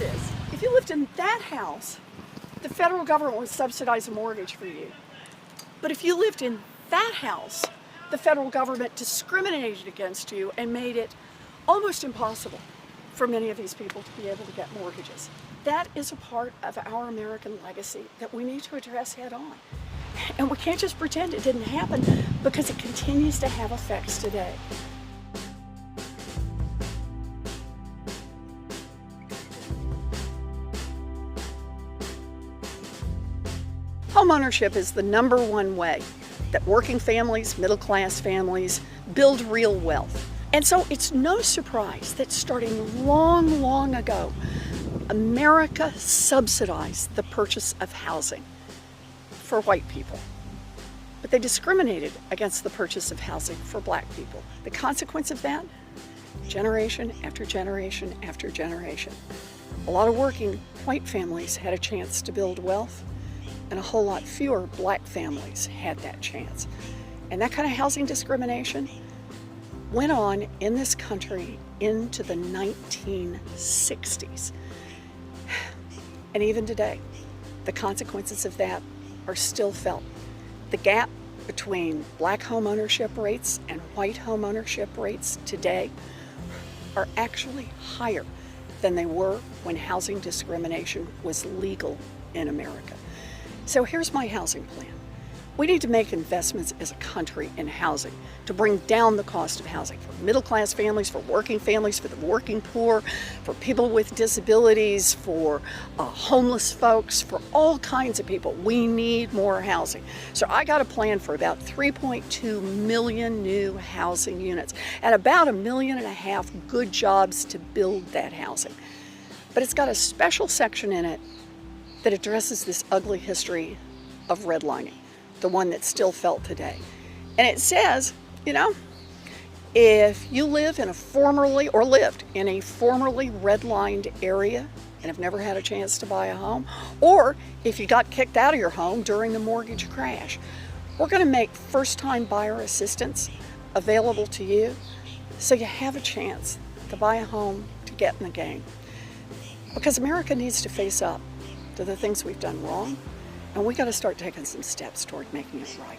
this. If you lived in that house, the federal government would subsidize a mortgage for you. But if you lived in that house, the federal government discriminated against you and made it almost impossible for many of these people to be able to get mortgages. That is a part of our American legacy that we need to address head on. And we can't just pretend it didn't happen, because it continues to have effects today. Homeownership is the #1 way that working families, middle-class families, build real wealth. And so it's no surprise that starting long, long ago, America subsidized the purchase of housing for white people. But they discriminated against the purchase of housing for black people. The consequence of that, generation after generation after generation. A lot of working white families had a chance to build wealth, and a whole lot fewer black families had that chance. And that kind of housing discrimination went on in this country into the 1960s. And even today, the consequences of that are still felt. The gap between black home ownership rates and white home ownership rates today are actually higher than they were when housing discrimination was legal in America. So here's my housing plan. We need to make investments as a country in housing to bring down the cost of housing for middle-class families, for working families, for the working poor, for people with disabilities, for homeless folks, for all kinds of people. We need more housing. So I got a plan for about 3.2 million new housing units and about 1.5 million good jobs to build that housing. But it's got a special section in it that addresses this ugly history of redlining, the one that's still felt today. And it says, you know, if you live in a formerly, or lived in a formerly redlined area and have never had a chance to buy a home, or if you got kicked out of your home during the mortgage crash, we're going to make first-time buyer assistance available to you so you have a chance to buy a home to get in the game. Because America needs to face up to the things we've done wrong, and we got to start taking some steps toward making it right.